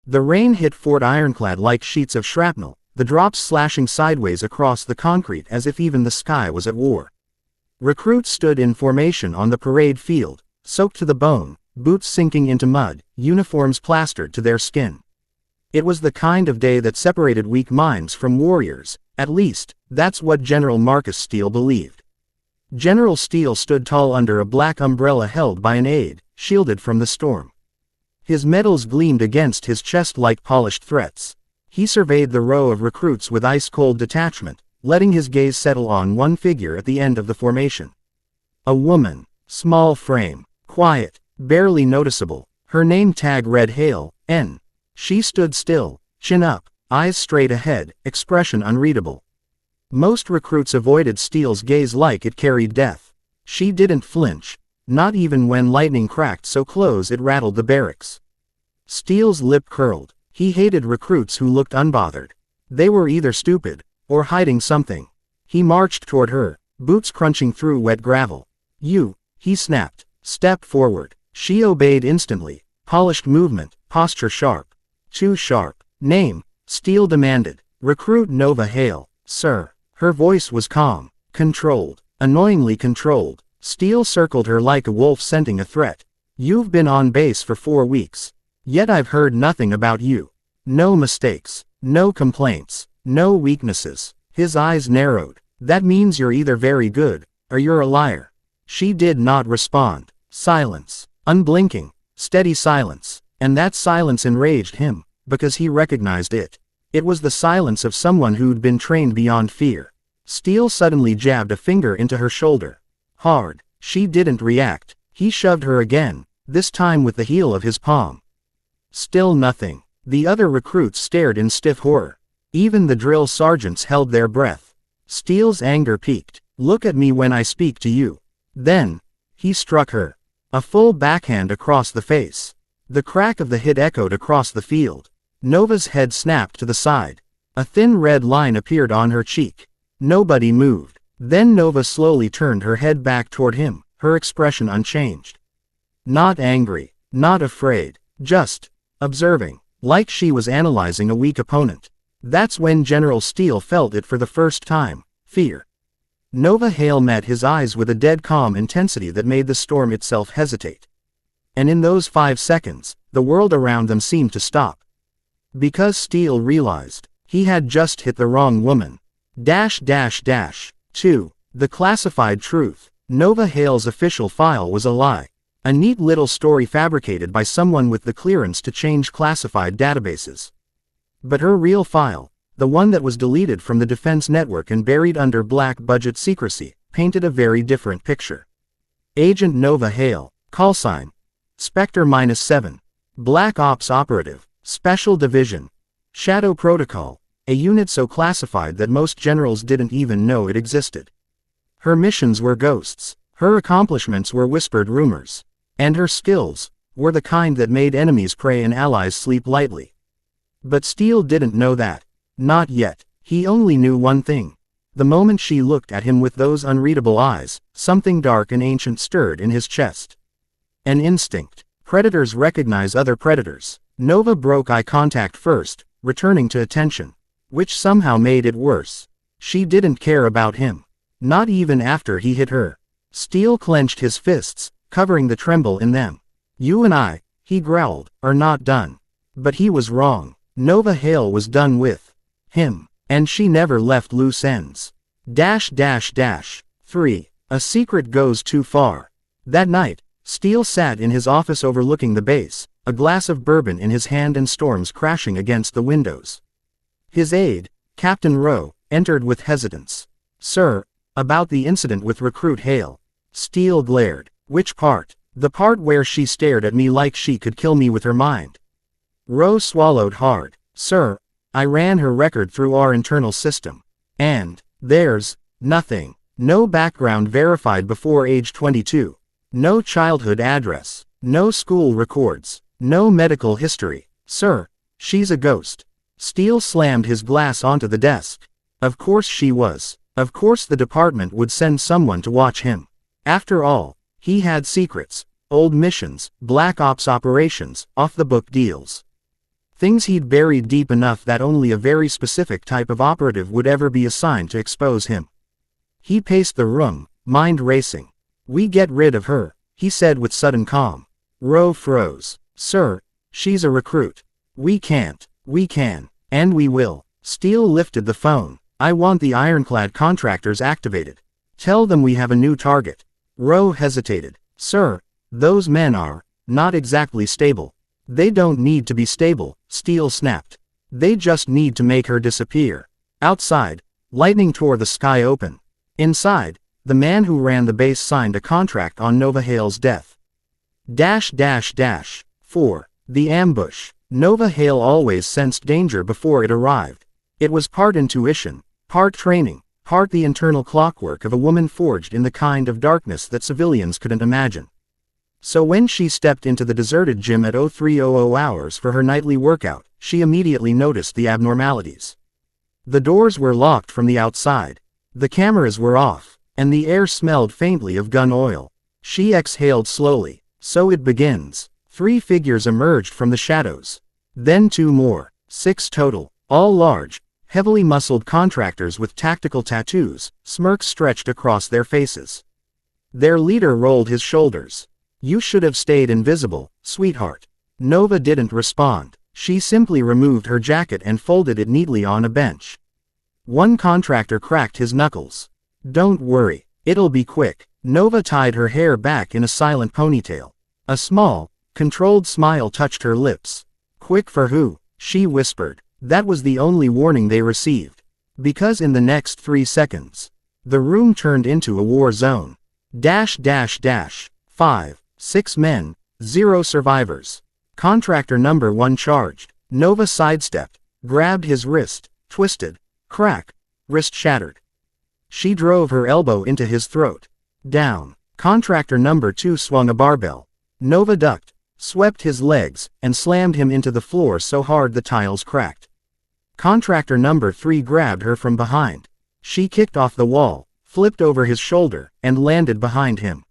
The rain hit Fort Ironclad like sheets of shrapnel, the drops slashing sideways across the concrete as if even the sky was at war. Recruits stood in formation on the parade field, soaked to the bone, boots sinking into mud, uniforms plastered to their skin. It was the kind of day that separated weak minds from warriors, at least, that's what General Marcus Steele believed. General Steele stood tall under a black umbrella held by an aide, shielded from the storm. His medals gleamed against his chest like polished threats. He surveyed the row of recruits with ice-cold detachment, letting his gaze settle on one figure at the end of the formation. A woman, small frame, quiet, barely noticeable, her name tag read Hale, N. She stood still, chin up, eyes straight ahead, expression unreadable. Most recruits avoided Steele's gaze like it carried death. She didn't flinch, not even when lightning cracked so close it rattled the barracks. Steele's lip curled. He hated recruits who looked unbothered. They were either stupid, or hiding something. He marched toward her, boots crunching through wet gravel. "You," he snapped. "Step forward." She obeyed instantly, polished movement, posture sharp. Too sharp. "Name," Steele demanded. "Recruit Nova Hale, sir." Her voice was calm, controlled, annoyingly controlled. Steele circled her like a wolf scenting a threat. "You've been on base for 4 weeks. Yet I've heard nothing about you. No mistakes, no complaints, no weaknesses." His eyes narrowed. "That means you're either very good, or you're a liar." She did not respond. Silence. Unblinking, steady silence. And that silence enraged him, because he recognized it. It was the silence of someone who'd been trained beyond fear. Steele suddenly jabbed a finger into her shoulder. Hard. She didn't react. He shoved her again, this time with the heel of his palm. Still nothing. The other recruits stared in stiff horror. Even the drill sergeants held their breath. Steele's anger peaked. "Look at me when I speak to you." Then, he struck her. A full backhand across the face. The crack of the hit echoed across the field. Nova's head snapped to the side. A thin red line appeared on her cheek. Nobody moved. Then Nova slowly turned her head back toward him, her expression unchanged. Not angry, not afraid, just observing, like she was analyzing a weak opponent. That's when General Steele felt it for the first time, fear. Nova Hale met his eyes with a dead calm intensity that made the storm itself hesitate. And in those 5 seconds, the world around them seemed to stop. Because Steele realized, he had just hit the wrong woman. 2. The classified truth. Nova Hale's official file was a lie. A neat little story fabricated by someone with the clearance to change classified databases. But her real file, the one that was deleted from the Defense Network and buried under black budget secrecy, painted a very different picture. Agent Nova Hale, callsign, Spectre -7, Black Ops Operative, Special Division, Shadow Protocol, a unit so classified that most generals didn't even know it existed. Her missions were ghosts, her accomplishments were whispered rumors, and her skills were the kind that made enemies pray and allies sleep lightly. But Steele didn't know that. Not yet. He only knew one thing. The moment she looked at him with those unreadable eyes, something dark and ancient stirred in his chest. An instinct. Predators recognize other predators. Nova broke eye contact first, returning to attention. Which somehow made it worse. She didn't care about him. Not even after he hit her. Steele clenched his fists, covering the tremble in them. "You and I," he growled, "are not done." But he was wrong. Nova Hale was done with him, and she never left loose ends. 3. A secret goes too far. That night, Steele sat in his office overlooking the base, a glass of bourbon in his hand and storms crashing against the windows. His aide, Captain Rowe, entered with hesitance. "Sir, about the incident with Recruit Hale." Steele glared. "Which part?" "The part where she stared at me like she could kill me with her mind." Rowe swallowed hard. "Sir, I ran her record through our internal system. And there's nothing. No background verified before age 22. No childhood address. No school records. No medical history. Sir, she's a ghost." Steele slammed his glass onto the desk. Of course she was. Of course the department would send someone to watch him. After all, he had secrets, old missions, black ops operations, off-the-book deals. Things he'd buried deep enough that only a very specific type of operative would ever be assigned to expose him. He paced the room, mind racing. "We get rid of her," he said with sudden calm. Rowe froze. "Sir, she's a recruit. We can't." "We can. And we will." Steele lifted the phone. "I want the ironclad contractors activated. Tell them we have a new target." Rowe hesitated. "Sir, those men are not exactly stable." "They don't need to be stable," Steele snapped. "They just need to make her disappear." Outside, lightning tore the sky open. Inside, the man who ran the base signed a contract on Nova Hale's death. 4. The ambush. Nova Hale always sensed danger before it arrived. It was part intuition, part training, part the internal clockwork of a woman forged in the kind of darkness that civilians couldn't imagine. So when she stepped into the deserted gym at 0300 hours for her nightly workout, she immediately noticed the abnormalities. The doors were locked from the outside. The cameras were off, and the air smelled faintly of gun oil. She exhaled slowly. "So it begins." 3 figures emerged from the shadows. Then 2 more. 6 total, all large, heavily muscled contractors with tactical tattoos, smirks stretched across their faces. Their leader rolled his shoulders. "You should have stayed invisible, sweetheart." Nova didn't respond. She simply removed her jacket and folded it neatly on a bench. One contractor cracked his knuckles. "Don't worry, it'll be quick." Nova tied her hair back in a silent ponytail. A small, controlled smile touched her lips. "Quick for who?" she whispered. That was the only warning they received. Because in the next 3 seconds, the room turned into a war zone. 5, 6 men, 0 survivors. Contractor number 1 charged. Nova sidestepped, grabbed his wrist, twisted, crack, wrist shattered. She drove her elbow into his throat. Down. Contractor number 2 swung a barbell. Nova ducked, swept his legs, and slammed him into the floor so hard the tiles cracked. Contractor number 3 grabbed her from behind. She kicked off the wall, flipped over his shoulder, and landed behind him.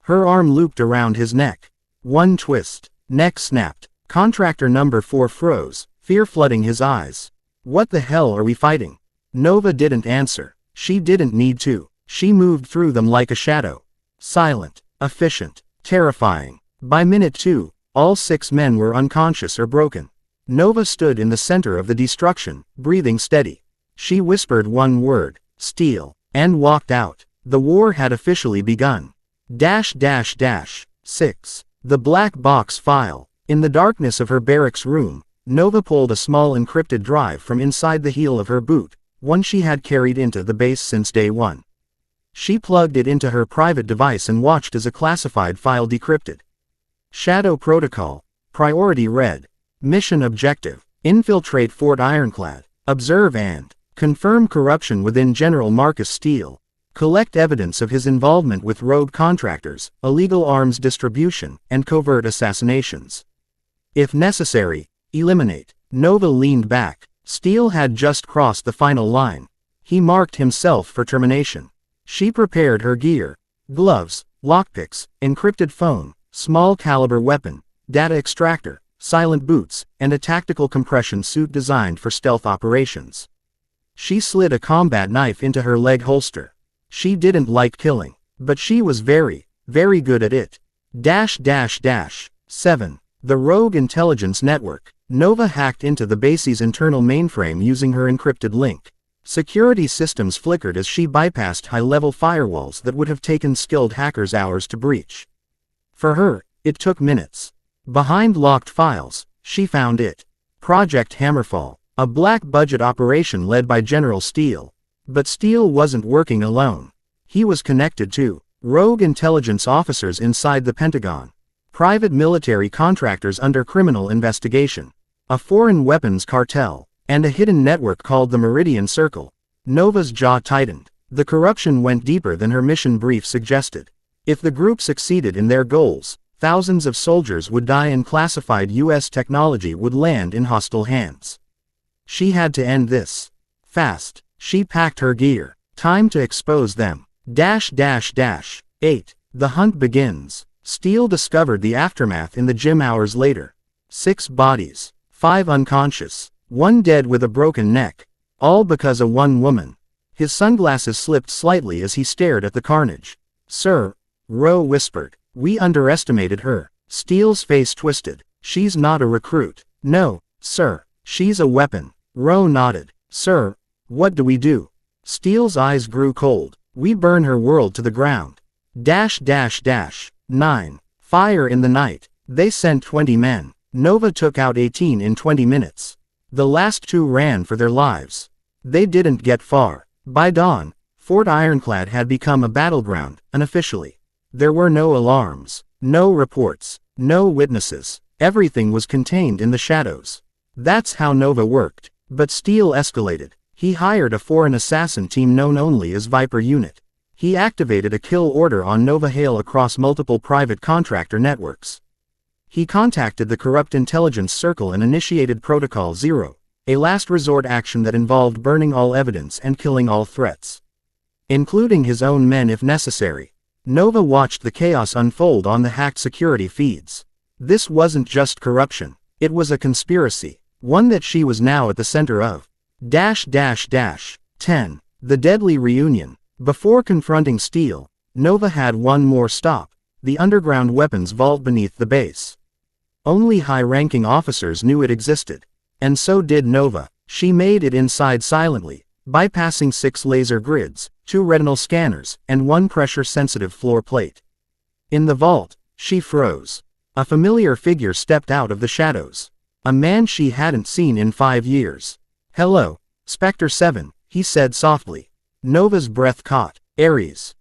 Her arm looped around his neck. One twist. Neck snapped. Contractor number 4 froze, fear flooding his eyes. "What the hell are we fighting?" Nova didn't answer. She didn't need to. She moved through them like a shadow. Silent, efficient, terrifying. By minute 2, all 6 men were unconscious or broken. Nova stood in the center of the destruction, breathing steady. She whispered one word, "Steele," and walked out. The war had officially begun. 6. The black box file. In the darkness of her barracks room, Nova pulled a small encrypted drive from inside the heel of her boot, one she had carried into the base since day 1. She plugged it into her private device and watched as a classified file decrypted. Shadow Protocol. Priority Red. Mission Objective. Infiltrate Fort Ironclad. Observe and confirm corruption within General Marcus Steele. Collect evidence of his involvement with rogue contractors, illegal arms distribution, and covert assassinations. If necessary, eliminate. Nova leaned back. Steele had just crossed the final line. He marked himself for termination. She prepared her gear. Gloves, lockpicks, encrypted phone, small caliber weapon, data extractor, silent boots, and a tactical compression suit designed for stealth operations. She slid a combat knife into her leg holster. She didn't like killing, but she was very, very good at it. 7. The Rogue Intelligence Network. Nova hacked into the base's internal mainframe using her encrypted link. Security systems flickered as she bypassed high-level firewalls that would have taken skilled hackers hours to breach. For her, it took minutes. Behind locked files, she found it. Project Hammerfall, a black-budget operation led by General Steele. But Steele wasn't working alone. He was connected to rogue intelligence officers inside the Pentagon, private military contractors under criminal investigation, a foreign weapons cartel, and a hidden network called the Meridian Circle. Nova's jaw tightened. The corruption went deeper than her mission brief suggested. If the group succeeded in their goals, thousands of soldiers would die and classified U.S. technology would land in hostile hands. She had to end this. Fast. She packed her gear. Time to expose them. 8. The hunt begins. Steele discovered the aftermath in the gym hours later. 6 bodies. 5 unconscious, 1 dead with a broken neck. All because of one woman. His sunglasses slipped slightly as he stared at the carnage. Sir, Rowe whispered. We underestimated her. Steele's face twisted. She's not a recruit. No, sir. She's a weapon. Rowe nodded. Sir, what do we do? Steele's eyes grew cold. We burn her world to the ground. 9. Fire in the night. They sent 20 men. Nova took out 18 in 20 minutes. The last 2 ran for their lives. They didn't get far. By dawn, Fort Ironclad had become a battleground, unofficially. There were no alarms, no reports, no witnesses. Everything was contained in the shadows. That's how Nova worked. But Steele escalated. He hired a foreign assassin team known only as Viper Unit. He activated a kill order on Nova Hale across multiple private contractor networks. He contacted the corrupt intelligence circle and initiated Protocol Zero, a last resort action that involved burning all evidence and killing all threats, including his own men if necessary. Nova watched the chaos unfold on the hacked security feeds. This wasn't just corruption. It was a conspiracy, one that she was now at the center of. 10. The deadly reunion. Before confronting Steele, Nova had one more stop, the underground weapons vault beneath the base. Only high-ranking officers knew it existed. And so did Nova. She made it inside silently, bypassing 6 laser grids, 2 retinal scanners, and 1 pressure-sensitive floor plate. In the vault, she froze. A familiar figure stepped out of the shadows. A man she hadn't seen in 5 years. Hello, Spectre 7, he said softly. Nova's breath caught. Ares,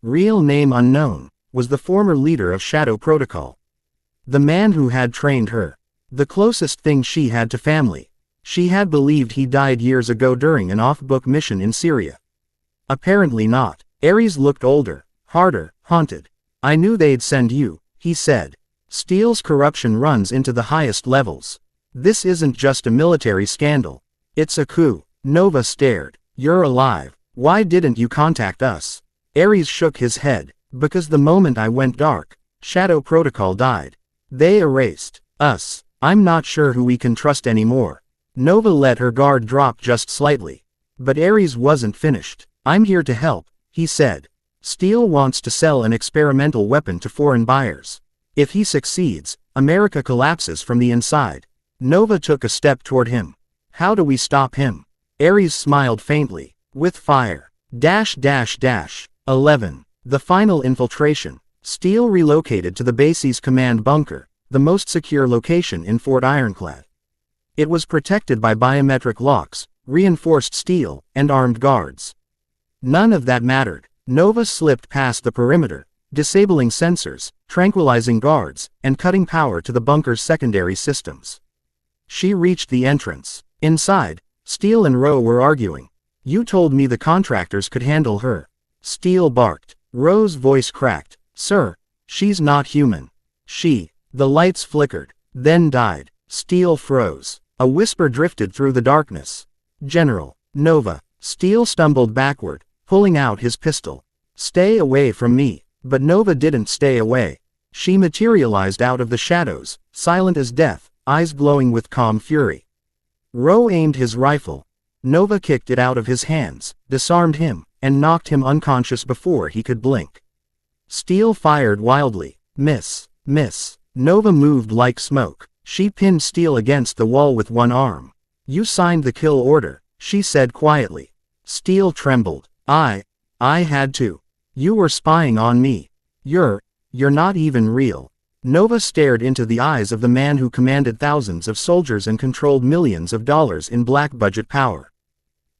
real name unknown, was the former leader of Shadow Protocol. The man who had trained her. The closest thing she had to family. She had believed he died years ago during an off-book mission in Syria. Apparently not. Ares looked older, harder, haunted. I knew they'd send you, he said. Steele's corruption runs into the highest levels. This isn't just a military scandal. It's a coup. Nova stared. You're alive. Why didn't you contact us? Ares shook his head. Because the moment I went dark, Shadow Protocol died. They erased us. I'm not sure who we can trust anymore. Nova let her guard drop just slightly. But Ares wasn't finished. I'm here to help, he said. Steele wants to sell an experimental weapon to foreign buyers. If he succeeds, America collapses from the inside. Nova took a step toward him. How do we stop him? Ares smiled faintly. With fire. 11. The final infiltration. Steele relocated to the base's command bunker, the most secure location in Fort Ironclad. It was protected by biometric locks, reinforced steel, and armed guards. None of that mattered. Nova slipped past the perimeter, disabling sensors, tranquilizing guards, and cutting power to the bunker's secondary systems. She reached the entrance. Inside, Steele and Rowe were arguing. You told me the contractors could handle her. Steele barked. Rowe's voice cracked. Sir, she's not human. The lights flickered, then died. Steele froze. A whisper drifted through the darkness. General, Nova. Steele stumbled backward, pulling out his pistol. Stay away from me. But Nova didn't stay away. She materialized out of the shadows, silent as death, eyes glowing with calm fury. Rowe aimed his rifle. Nova kicked it out of his hands, disarmed him, and knocked him unconscious before he could blink. Steele fired wildly. Miss. Nova moved like smoke. She pinned Steele against the wall with one arm. You signed the kill order, she said quietly. Steele trembled. I had to. You were spying on me. You're not even real. Nova stared into the eyes of the man who commanded thousands of soldiers and controlled millions of dollars in black budget power.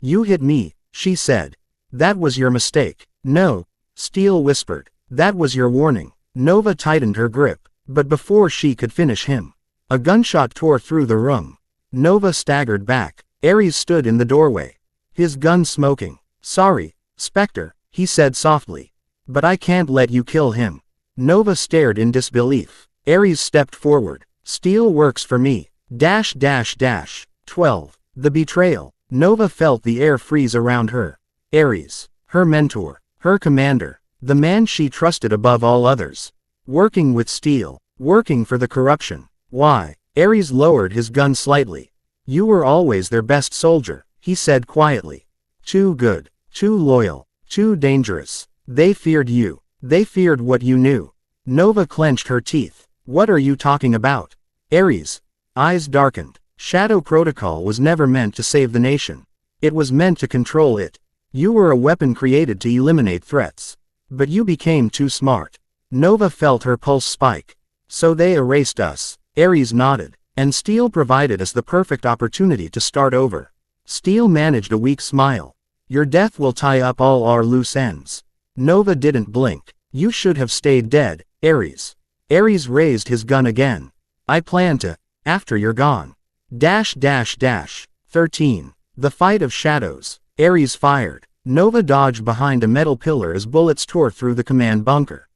You hit me, she said. That was your mistake. No, Steele whispered. That was your warning. Nova tightened her grip, but before she could finish him, a gunshot tore through the room. Nova staggered back. Ares stood in the doorway, his gun smoking. Sorry, Spectre, he said softly. But I can't let you kill him. Nova stared in disbelief. Ares stepped forward. Steele works for me. 12. The betrayal. Nova felt the air freeze around her. Ares, her mentor, her commander, the man she trusted above all others. Working with Steele, working for the corruption. Why? Ares lowered his gun slightly. You were always their best soldier, he said quietly. Too good, too loyal, too dangerous. They feared you. They feared what you knew. Nova clenched her teeth. What are you talking about? Ares' eyes darkened. Shadow Protocol was never meant to save the nation. It was meant to control it. You were a weapon created to eliminate threats. But you became too smart. Nova felt her pulse spike. So they erased us. Ares nodded. And Steel provided us the perfect opportunity to start over. Steel managed a weak smile. Your death will tie up all our loose ends. Nova didn't blink. You should have stayed dead, Ares. Ares raised his gun again. I plan to, after you're gone. 13. The Fight of Shadows. Ares fired. Nova dodged behind a metal pillar as bullets tore through the command bunker.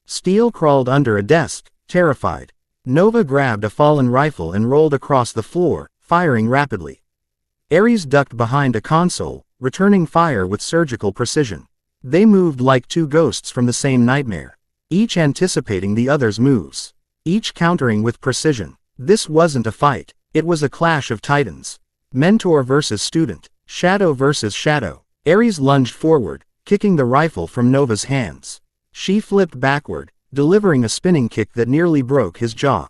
Steel crawled under a desk, terrified. Nova grabbed a fallen rifle and rolled across the floor, firing rapidly. Ares ducked behind a console, returning fire with surgical precision. They moved like two ghosts from the same nightmare, each anticipating the other's moves, each countering with precision. This wasn't a fight, it was a clash of titans. Mentor versus student, shadow versus shadow. Ares lunged forward, kicking the rifle from Nova's hands. She flipped backward, delivering a spinning kick that nearly broke his jaw.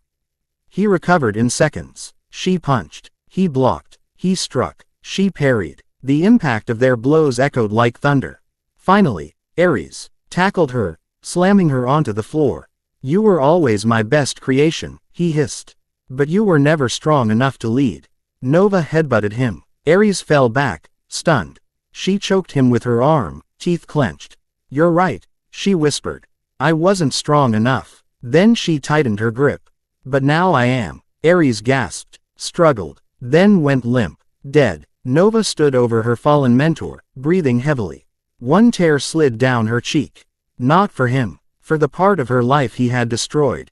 He recovered in seconds. She punched. He blocked. He struck. She parried. The impact of their blows echoed like thunder. Finally, Ares tackled her, slamming her onto the floor. You were always my best creation, he hissed. But you were never strong enough to lead. Nova headbutted him. Ares fell back, stunned. She choked him with her arm, teeth clenched. You're right, she whispered. I wasn't strong enough. Then she tightened her grip. But now I am. Ares gasped, struggled, then went limp, dead. Nova stood over her fallen mentor, breathing heavily. One tear slid down her cheek. Not for him. For the part of her life he had destroyed.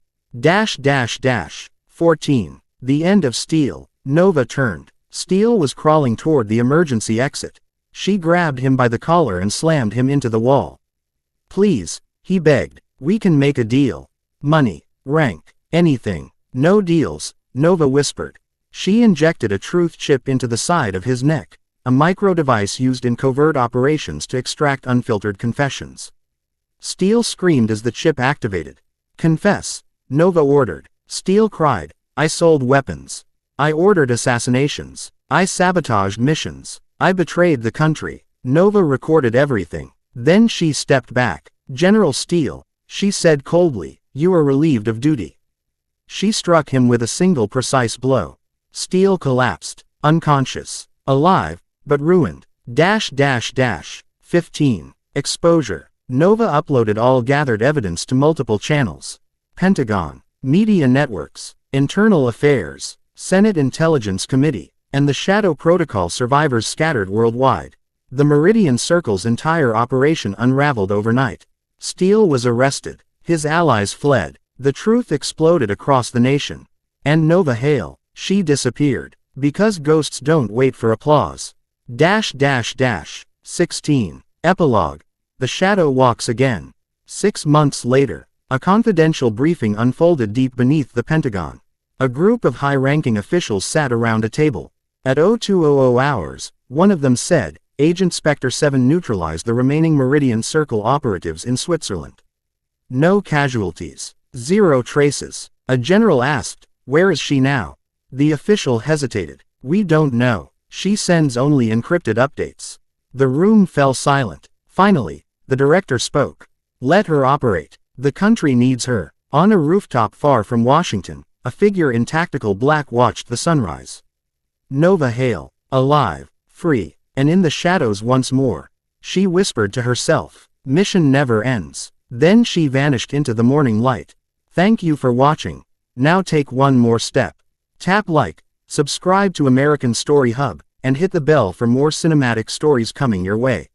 14. The end of Steel. Nova turned. Steel was crawling toward the emergency exit. She grabbed him by the collar and slammed him into the wall. Please, he begged. We can make a deal. Money, rank, anything. No deals, Nova whispered. She injected a truth chip into the side of his neck, a micro device used in covert operations to extract unfiltered confessions. Steel screamed as the chip activated. Confess, Nova ordered. Steel cried, I sold weapons. I ordered assassinations. I sabotaged missions. I betrayed the country. Nova recorded everything. Then she stepped back. General Steel, she said coldly, you are relieved of duty. She struck him with a single precise blow. Steel collapsed, unconscious, alive, but ruined. 15. Exposure. Nova uploaded all gathered evidence to multiple channels. Pentagon, media networks, internal affairs, Senate Intelligence Committee, and the Shadow Protocol survivors scattered worldwide. The Meridian Circle's entire operation unraveled overnight. Steel was arrested. His allies fled. The truth exploded across the nation. And Nova Hale, she disappeared. Because ghosts don't wait for applause. 16. Epilogue. The Shadow walks again. 6 months later, a confidential briefing unfolded deep beneath the Pentagon. A group of high-ranking officials sat around a table. At 0200 hours, one of them said, Agent Spectre 7 neutralized the remaining Meridian Circle operatives in Switzerland. No casualties. 0 traces. A general asked, where is she now? The official hesitated. We don't know. She sends only encrypted updates. The room fell silent. Finally, the director spoke. Let her operate. The country needs her. On a rooftop far from Washington, a figure in tactical black watched the sunrise. Nova Hale, alive, free, and in the shadows once more. She whispered to herself, mission never ends. Then she vanished into the morning light. Thank you for watching. Now take one more step. Tap like, subscribe to American Story Hub, and hit the bell for more cinematic stories coming your way.